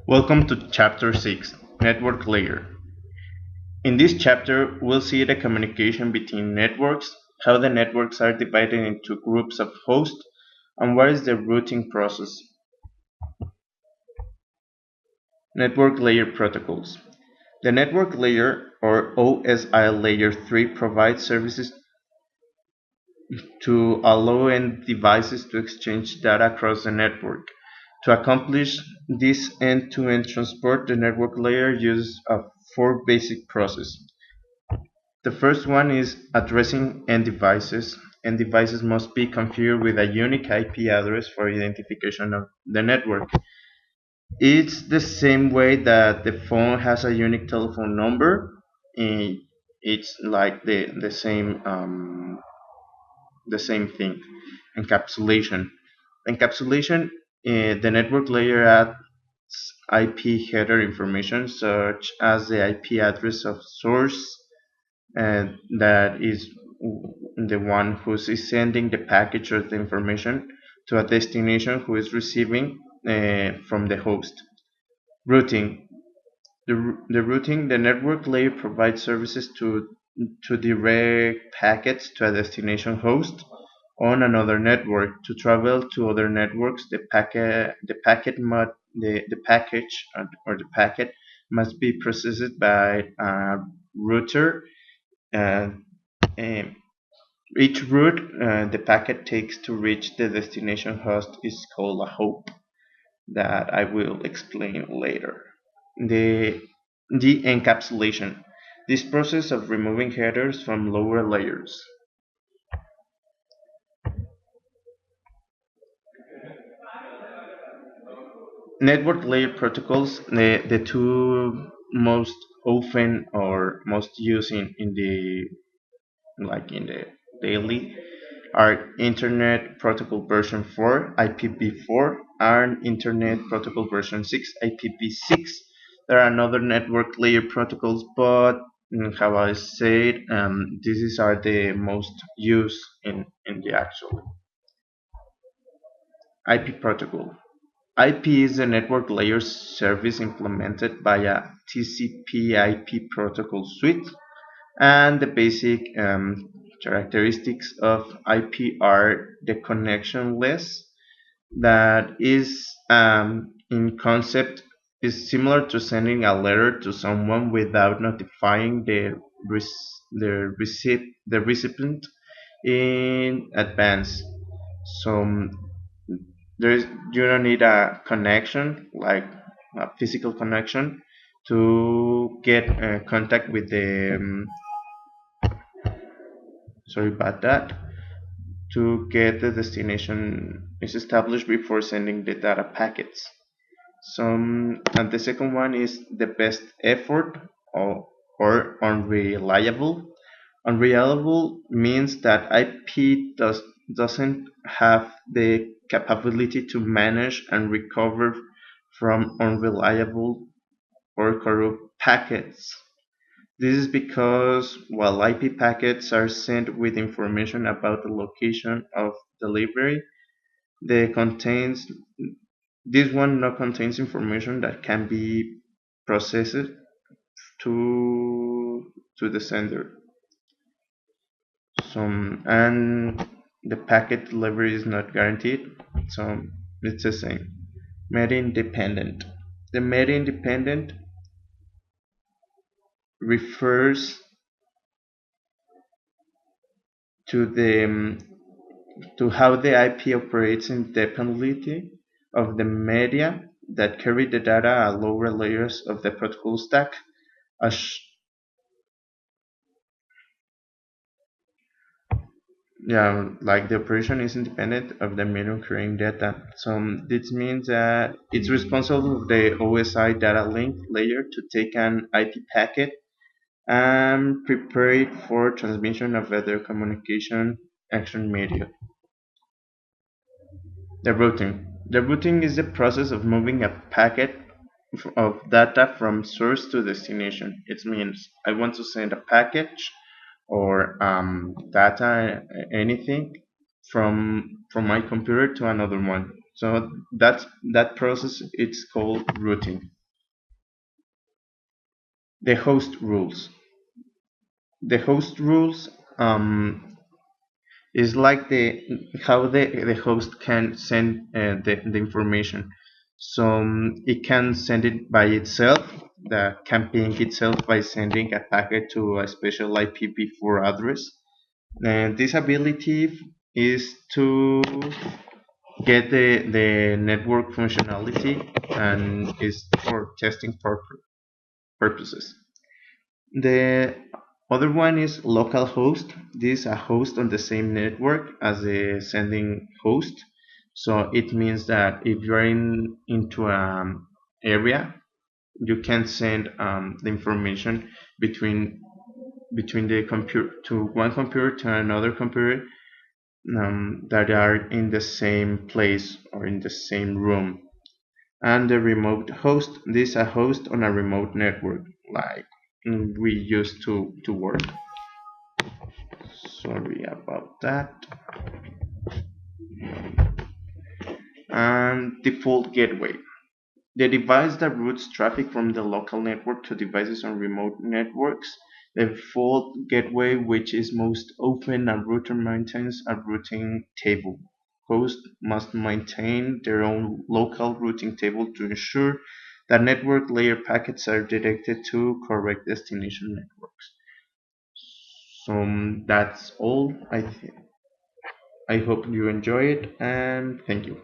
Welcome to Chapter 6, Network Layer. In this chapter, we'll see the communication between networks, how the networks are divided into groups of hosts, and what is the routing process. Network Layer Protocols. The Network Layer, or OSI Layer 3, provides services to allow end devices to exchange data across the network. To accomplish this end-to-end transport, the network layer uses four basic processes. The first one is addressing end devices. End devices must be configured with a unique IP address for identification of the network. It's the same way that the phone has a unique telephone number. It's like the same thing. Encapsulation. Encapsulation, the network layer adds IP header information such as the IP address of source, that is the one who is sending the package or the information to a destination who is receiving from the host. Routing. The routing, the network layer provides services to direct packets to a destination host on another network. To travel to other networks, the package or the packet must be processed by a router. And each route the packet takes to reach the destination host is called a hop that I will explain later. The the encapsulation. This process of removing headers from lower layers. Network layer protocols, the two most often or most used in the in the daily are Internet Protocol version 4 IPv4 and Internet Protocol version 6 IPv6. There are another network layer protocols, but how I said, these are the most used in the actual IP protocol. IP is the network layer service implemented by a TCP/IP protocol suite, and the basic characteristics of IP are the connectionless, that is, in concept, is similar to sending a letter to someone without notifying the recipient in advance. So there is you don't need a connection like a physical connection to get contact with the sorry about that, to get the destination is established before sending the data packets. And the second one is the best effort, or unreliable. Unreliable means that doesn't have the capability to manage and recover from unreliable or corrupt packets. This is because while IP packets are sent with information about the location of delivery, they contains this one not contains information that can be processed to the sender. And the packet delivery is not guaranteed, so it's the same. Meta independent. The meta independent refers to the to how the IP operates independently of the media that carry the data at lower layers of the protocol stack. As yeah, like the operation is independent of the medium carrying data. So this means that it's responsible for the OSI data link layer to take an IP packet and prepare it for transmission of other communication action media. The routing. The routing is the process of moving a packet of data from source to destination. It means I want to send a package or data, anything from my computer to another one. So that process it's called routing. The host rules. The host rules is like the how the host can send the information. So it can send it by itself. The can ping itself by sending a packet to a special IPv4 address. And this ability is to get the network functionality and is for testing purposes. The other one is local host. This is a host on the same network as the sending host. So it means that if you're into an area, you can send the information between the computer to one computer to another computer that are in the same place or in the same room. And the remote host, this is a host on a remote network, like we used to work. Sorry about that. And default gateway. The device that routes traffic from the local network to devices on remote networks. The default gateway, which is most often a router, maintains a routing table. Hosts must maintain their own local routing table to ensure that network layer packets are directed to correct destination networks. So that's all. I hope you enjoy it and thank you.